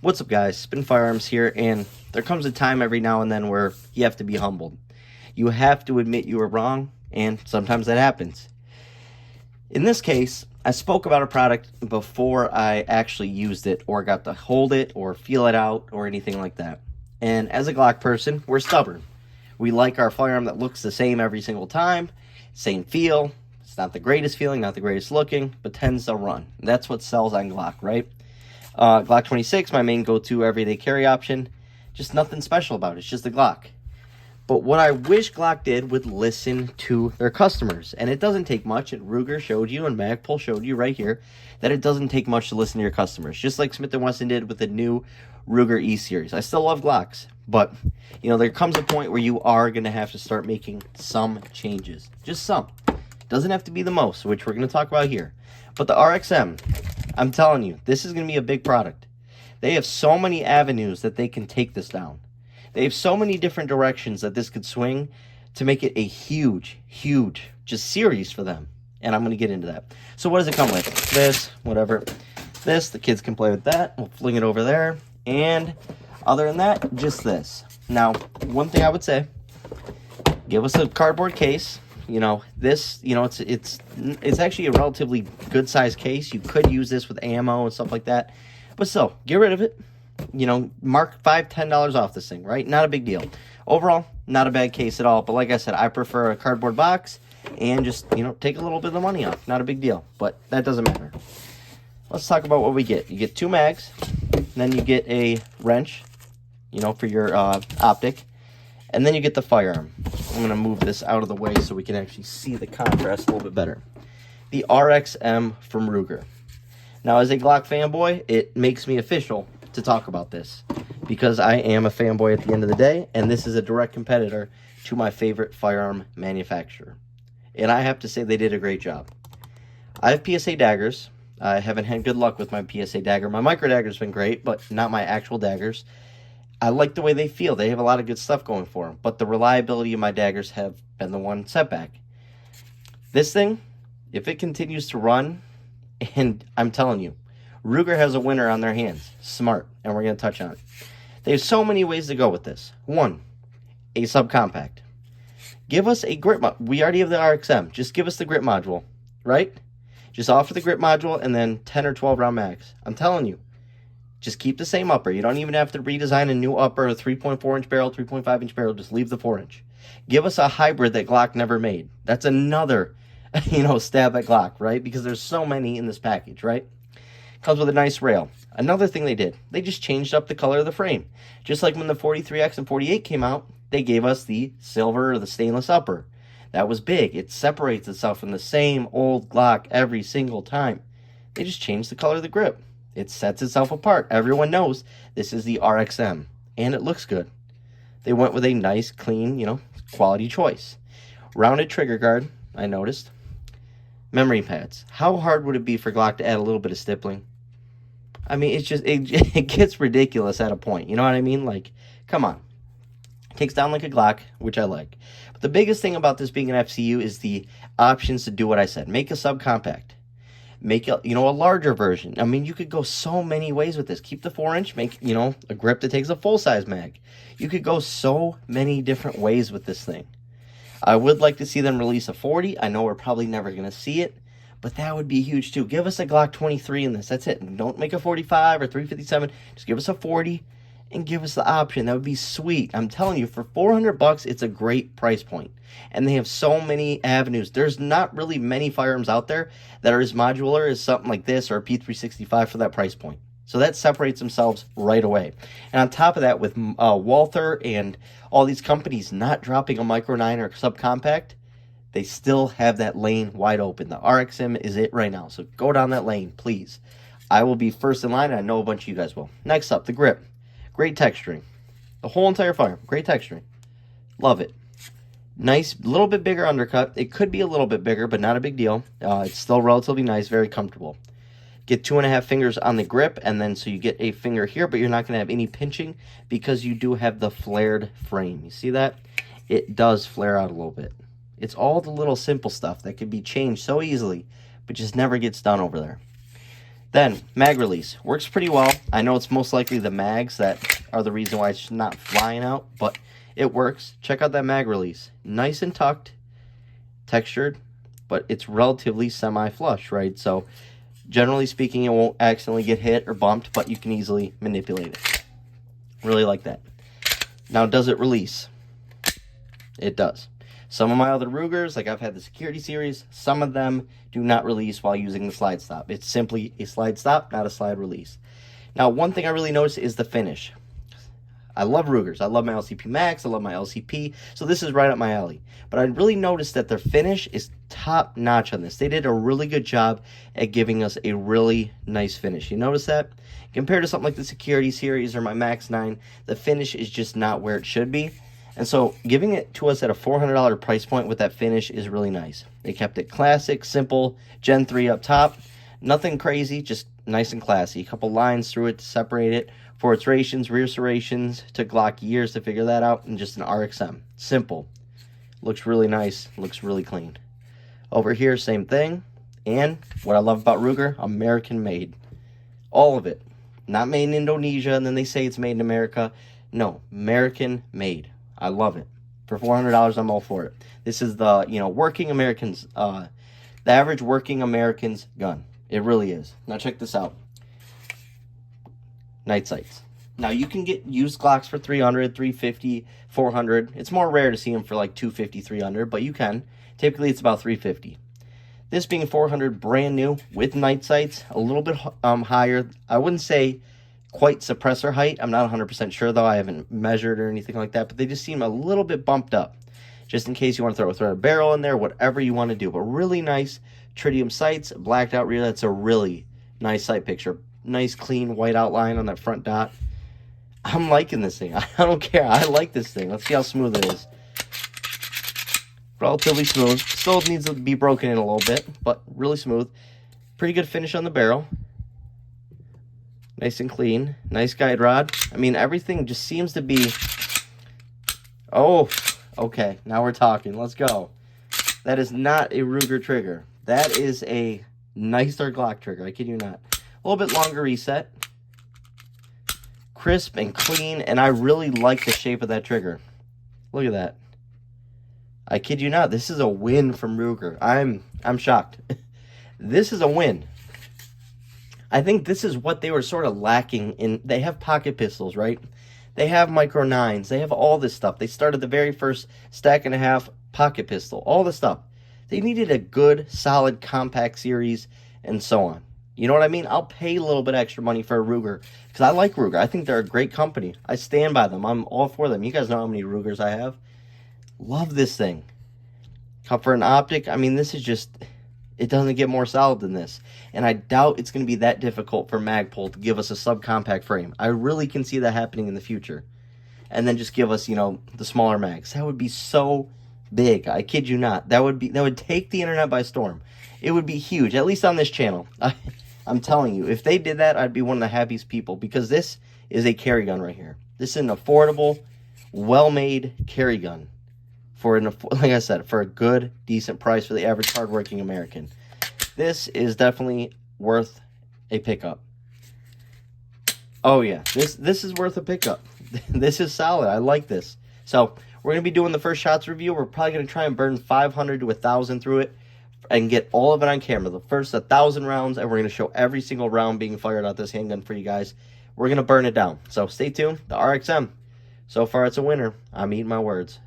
What's up, guys? Spin Firearms here, and there comes a time every now and then where you have to be humbled. You have to admit you were wrong, and sometimes that happens. In this case, I spoke about a product before I actually used it or got to hold it or feel it out or anything like that. And as a Glock person, we're stubborn. We like our firearm that looks the same every single time, same feel. It's not the greatest feeling, not the greatest looking, but tends to run. That's what sells on Glock, right? Glock 26, my main go-to everyday carry option. Just nothing special about it. It's just a Glock. But what I wish Glock did would listen to their customers. And it doesn't take much. And Ruger showed you and Magpul showed you right here that it doesn't take much to listen to your customers. Just like Smith & Wesson did with the new Ruger E-Series. I still love Glocks. But, there comes a point where you are going to have to start making some changes. Just some. Doesn't have to be the most, which we're going to talk about here. But the RXM, I'm telling you, this is going to be a big product. They have so many avenues that they can take this down. They have so many different directions that this could swing to make it a huge, just series for them. And I'm going to get into that. So what does it come with? This, whatever. This, the kids can play with that. We'll fling it over there. And other than that, just this. Now, one thing I would say, give us a cardboard case. This, it's actually a relatively good sized case. You could use this with ammo and stuff like that. But still, get rid of it. Mark $5, $10 off this thing, right? Not a big deal. Overall, not a bad case at all. But like I said, I prefer a cardboard box and just, take a little bit of the money off. Not a big deal, but that doesn't matter. Let's talk about what we get. You get 2 mags, then you get a wrench, for your optic, and then you get the firearm. I'm going to move this out of the way so we can actually see the contrast a little bit better. The RXM from Ruger. Now, as a Glock fanboy, it makes me official to talk about this because I am a fanboy at the end of the day, and this is a direct competitor to my favorite firearm manufacturer. And I have to say they did a great job. I have PSA daggers. I haven't had good luck with my PSA dagger. My micro dagger's been great, but not my actual daggers. I like the way they feel. They have a lot of good stuff going for them, but the reliability of my daggers have been the one setback. This thing, if it continues to run, and I'm telling you, Ruger has a winner on their hands. Smart, and we're going to touch on it. They have so many ways to go with this. 1, a subcompact. Give us a grip module. We already have the RXM. Just give us the grip module, right? Just offer the grip module and then 10 or 12 round mags. I'm telling you. Just keep the same upper. You don't even have to redesign a new upper, a 3.4-inch barrel, 3.5-inch barrel. Just leave the 4-inch. Give us a hybrid that Glock never made. That's another, stab at Glock, right? Because there's so many in this package, right? Comes with a nice rail. Another thing they did, they just changed up the color of the frame. Just like when the 43X and 48 came out, they gave us the silver or the stainless upper. That was big. It separates itself from the same old Glock every single time. They just changed the color of the grip. It sets itself apart. Everyone knows this is the RXM, and it looks good. They went with a nice, clean, quality choice. Rounded trigger guard, I noticed. Memory pads. How hard would it be for Glock to add a little bit of stippling? I mean, it gets ridiculous at a point. You know what I mean? Like, come on. It takes down like a Glock, which I like. But the biggest thing about this being an FCU is the options to do what I said. Make a subcompact. Make a larger version. I mean, you could go so many ways with this. Keep the 4-inch, make, a grip that takes a full-size mag. You could go so many different ways with this thing. I would like to see them release a 40. I know we're probably never going to see it, but that would be huge too. Give us a Glock 23 in this. That's it. Don't make a 45 or 357. Just give us a 40 and give us the option. That would be sweet. I'm telling you, for $400, it's a great price point. And they have so many avenues. There's not really many firearms out there that are as modular as something like this or a P365 for that price point. So that separates themselves right away. And on top of that, with Walther and all these companies not dropping a Micro 9 or subcompact, they still have that lane wide open. The RXM is it right now. So go down that lane, please. I will be first in line, and I know a bunch of you guys will. Next up, the grip. Great texturing. The whole entire firearm. Great texturing. Love it. Nice, little bit bigger undercut. It could be a little bit bigger, but not a big deal. It's still relatively nice, very comfortable. Get 2.5 fingers on the grip, and then so you get a finger here, but you're not going to have any pinching because you do have the flared frame. You see that? It does flare out a little bit. It's all the little simple stuff that can be changed so easily, but just never gets done over there. Then, mag release. Works pretty well. I know it's most likely the mags that are the reason why it's not flying out, but it works. Check out that mag release. Nice and tucked, textured, but it's relatively semi-flush, right? So, generally speaking, it won't accidentally get hit or bumped, but you can easily manipulate it. Really like that. Now, does it release? It does. Some of my other Rugers, like I've had the Security Series, some of them do not release while using the slide stop. It's simply a slide stop, not a slide release. Now, one thing I really noticed is the finish. I love Rugers. I love my LCP Max. I love my LCP. So this is right up my alley. But I really noticed that their finish is top notch on this. They did a really good job at giving us a really nice finish. You notice that? Compared to something like the Security Series or my Max 9, the finish is just not where it should be. And so giving it to us at a $400 price point with that finish is really nice. They kept it classic, simple, Gen 3 up top. Nothing crazy, just nice and classy. A couple lines through it to separate it. For its serrations, rear serrations. Took Glock years to figure that out. And just an RXM. Simple. Looks really nice. Looks really clean. Over here, same thing. And what I love about Ruger, American made. All of it. Not made in Indonesia and then they say it's made in America. No, American made. I love it. For $400, I'm all for it. This is the, working Americans, the average working American's gun. It really is. Now check this out. Night sights. Now you can get used Glocks for $300, $350, $400. It's more rare to see them for like $250, $300, but you can. Typically it's about $350. This being $400 brand new with night sights, a little bit higher. I wouldn't say quite suppressor height. I'm not 100% sure though. I haven't measured or anything like that, but they just seem a little bit bumped up. Just in case you want to throw a threaded barrel in there, whatever you want to do. But really nice tritium sights, blacked out rear. That's a really nice sight picture. Nice clean white outline on that front dot. I'm liking this thing. I don't care. I like this thing. Let's see how smooth it is. Relatively smooth. Still needs to be broken in a little bit, but really smooth. Pretty good finish on the barrel. Nice and clean. Nice guide rod. I mean, everything just seems to be... Oh, okay. Now we're talking. Let's go. That is not a Ruger trigger. That is a nicer Glock trigger. I kid you not. A little bit longer reset. Crisp and clean, and I really like the shape of that trigger. Look at that. I kid you not. This is a win from Ruger. I'm shocked. This is a win. I think this is what they were sort of lacking in. They have pocket pistols, right? They have micro 9s. They have all this stuff. They started the very first stack and a half pocket pistol. All this stuff. They needed a good, solid, compact series and so on. You know what I mean? I'll pay a little bit extra money for a Ruger because I like Ruger. I think they're a great company. I stand by them. I'm all for them. You guys know how many Rugers I have. Love this thing. For an optic, I mean, this is just... It doesn't get more solid than this. And I doubt it's going to be that difficult for Magpul to give us a subcompact frame. I really can see that happening in the future. And then just give us, the smaller mags. That would be so big. I kid you not. That would take the internet by storm. It would be huge, at least on this channel. I'm telling you, if they did that, I'd be one of the happiest people. Because this is a carry gun right here. This is an affordable, well-made carry gun. Like I said, for a good, decent price for the average hardworking American. This is definitely worth a pickup. Oh yeah, this is worth a pickup. This is solid. I like this. So we're going to be doing the first shots review. We're probably going to try and burn 500 to 1,000 through it and get all of it on camera. The first 1,000 rounds, and we're going to show every single round being fired out this handgun for you guys. We're going to burn it down. So stay tuned. The RXM. So far, it's a winner. I'm eating my words.